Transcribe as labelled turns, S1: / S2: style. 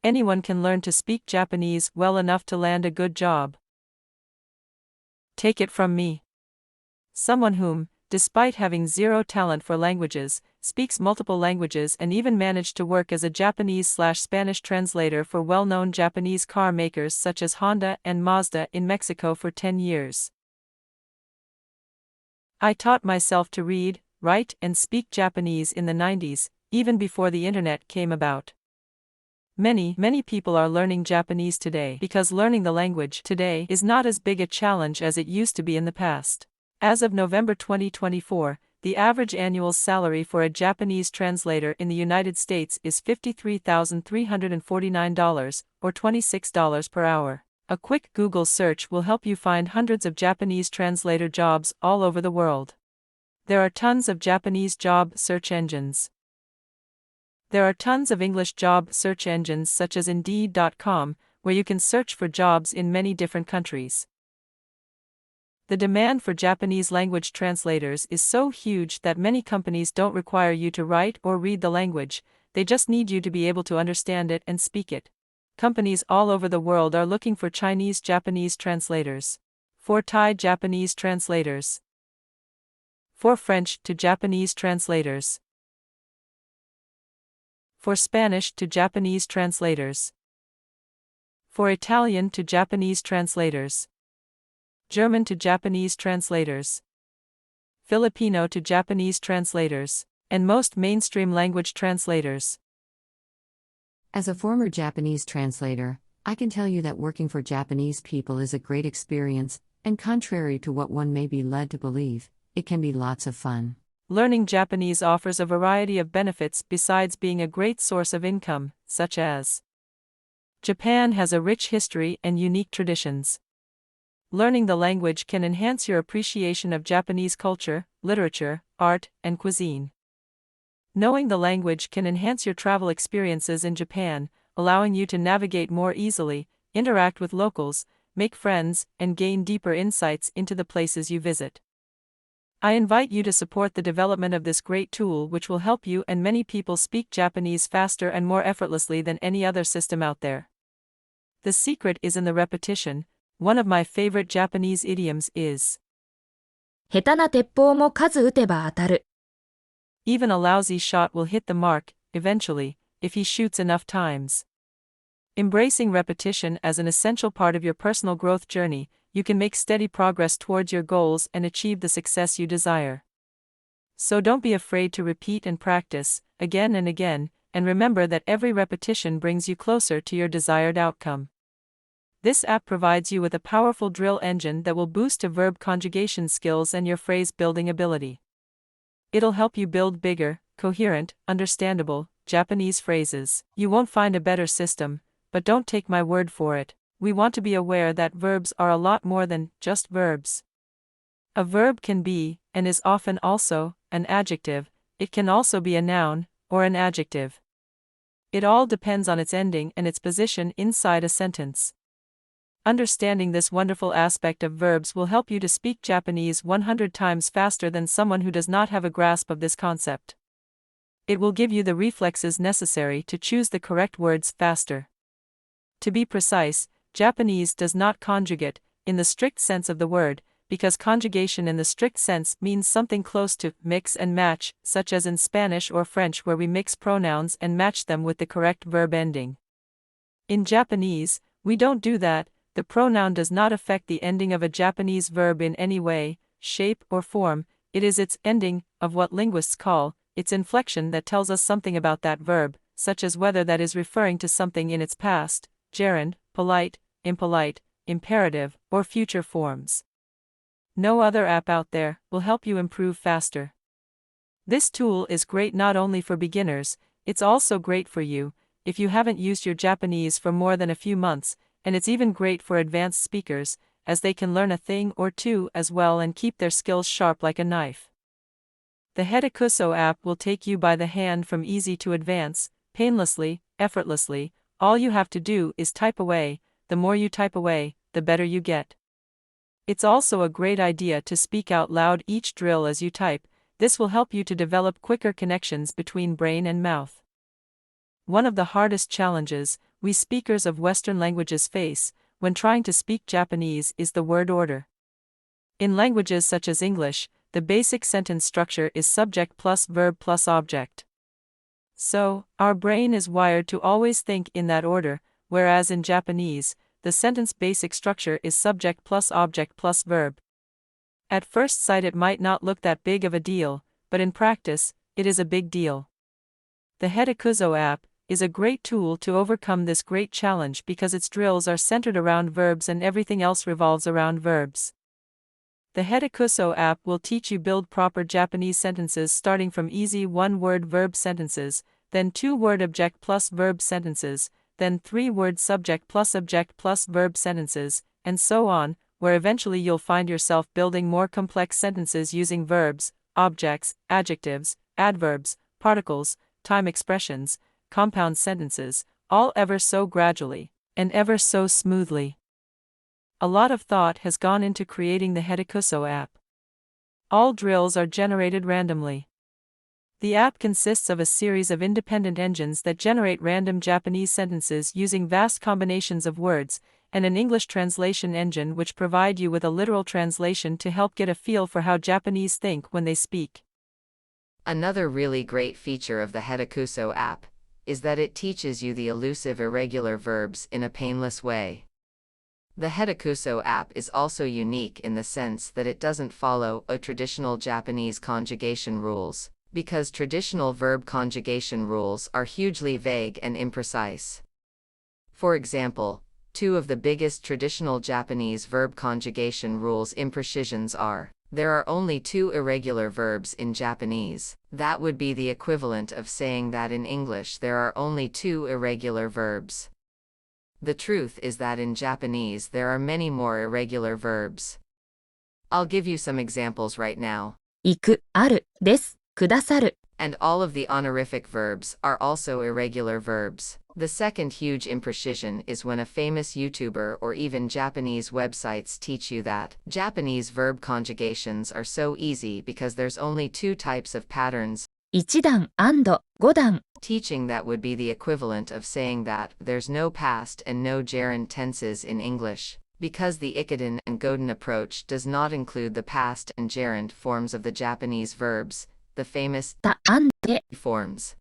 S1: Anyone can learn to speak Japanese well enough to land a good job. Take it from me. Someone whom, despite having zero talent for languages, speaks multiple languages and even managed to work as a Japanese/Spanish translator for well-known Japanese car makers such as Honda and Mazda in Mexico for 10 years. I taught myself to read, write, and speak Japanese in the 90s, even before the internet came about. Many people are learning Japanese today because learning the language today is not as big a challenge as it used to be in the past. As of November 2024, the average annual salary for a Japanese translator in the United States is $53,349, or $26 per hour. A quick Google search will help you find hundreds of Japanese translator jobs all over the world. There are tons of Japanese job search engines. There are tons of English job search engines such as Indeed.com, where you can search for jobs in many different countries. The demand for Japanese language translators is so huge that many companies don't require you to write or read the language, they just need you to be able to understand it and speak it. Companies all over the world are looking for Chinese Japanese translators, for Thai Japanese translators, for French to Japanese translators, for Spanish to Japanese translators, for Italian to Japanese translators, German to Japanese translators, Filipino to Japanese translators, and most mainstream language translators.
S2: As a former Japanese translator, I can tell you that working for Japanese people is a great experience, and contrary to what one may be led to believe, it can be lots of fun.
S1: Learning Japanese offers a variety of benefits besides being a great source of income, such as Japan has a rich history and unique traditions. Learning the language can enhance your appreciation of Japanese culture, literature, art, and cuisine. Knowing the language can enhance your travel experiences in Japan, allowing you to navigate more easily, interact with locals, make friends, and gain deeper insights into the places you visit. I invite you to support the development of this great tool, which will help you and many people speak Japanese faster and more effortlessly than any other system out there. The secret is in the repetition. One of my favorite Japanese idioms is
S3: 下手な鉄砲も数撃てば当たる。
S1: Even a lousy shot will hit the mark, eventually, if he shoots enough times. Embracing repetition as an essential part of your personal growth journey, you can make steady progress towards your goals and achieve the success you desire. So don't be afraid to repeat and practice, again and again, and remember that every repetition brings you closer to your desired outcome. This app provides you with a powerful drill engine that will boost your verb conjugation skills and your phrase building ability. It'll help you build bigger, coherent, understandable Japanese phrases. You won't find a better system, but don't take my word for it. We want to be aware that verbs are a lot more than just verbs. A verb can be, and is often also, an adjective. It can also be a noun, or an adjective. It all depends on its ending and its position inside a sentence. Understanding this wonderful aspect of verbs will help you to speak Japanese 100 times faster than someone who does not have a grasp of this concept. It will give you the reflexes necessary to choose the correct words faster. To be precise, Japanese does not conjugate, in the strict sense of the word, because conjugation in the strict sense means something close to mix and match, such as in Spanish or French where we mix pronouns and match them with the correct verb ending. In Japanese, we don't do that. The pronoun does not affect the ending of a Japanese verb in any way, shape, or form. It is its ending, of what linguists call its inflection, that tells us something about that verb, such as whether that is referring to something in its past, gerund, polite, impolite, imperative, or future forms. No other app out there will help you improve faster. This tool is great not only for beginners, it's also great for you, if you haven't used your Japanese for more than a few months, and it's even great for advanced speakers, as they can learn a thing or two as well and keep their skills sharp like a knife. The hetakuzo app will take you by the hand from easy to advance, painlessly, effortlessly. All you have to do is type away. The more you type away, the better you get. It's also a great idea to speak out loud each drill as you type. This will help you to develop quicker connections between brain and mouth. one of the hardest challenges we speakers of Western languages face when trying to speak Japanese is the word order. In languages such as English, the basic sentence structure is subject plus verb plus object. So, our brain is wired to always think in that order, whereas in Japanese, the sentence basic structure is subject plus object plus verb. At first sight it might not look that big of a deal, but in practice, it is a big deal. The hetakuzo app is a great tool to overcome this great challenge because its drills are centered around verbs and everything else revolves around verbs. The hetakuzo app will teach you build proper Japanese sentences starting from easy one-word verb sentences, then two-word object plus verb sentences, then three-word subject plus verb sentences, and so on, where eventually you'll find yourself building more complex sentences using verbs, objects, adjectives, adverbs, particles, time expressions, compound sentences, all ever so gradually, and ever so smoothly. A lot of thought has gone into creating the hetakuzo app. All drills are generated randomly. The app consists of a series of independent engines that generate random Japanese sentences using vast combinations of words, and an English translation engine which provide you with a literal translation to help get a feel for how Japanese think when they speak.
S4: Another really great feature of the hetakuzo app is that it teaches you the elusive irregular verbs in a painless way. The hetakuzo app is also unique in the sense that it doesn't follow traditional Japanese conjugation rules, because traditional verb conjugation rules are hugely vague and imprecise. For example, two of the biggest traditional Japanese verb conjugation rules imprecisions are: there are only two irregular verbs in Japanese. That would be the equivalent of saying that in English there are only two irregular verbs. The truth is that in Japanese there are many more irregular verbs. I'll give you some examples right now.
S3: 行く、ある、です、くださる。
S4: And all of the honorific verbs are also irregular verbs. The second huge imprecision is when a famous YouTuber or even Japanese websites teach you that Japanese verb conjugations are so easy because there's only two types of patterns.
S3: 1段 and 5段。
S4: Teaching that would be the equivalent of saying that there's no past and no gerund tenses in English, because the Ikkoden and Goden approach does not include the past and gerund forms of the Japanese verbs, the famous
S3: た、and で。
S4: forms.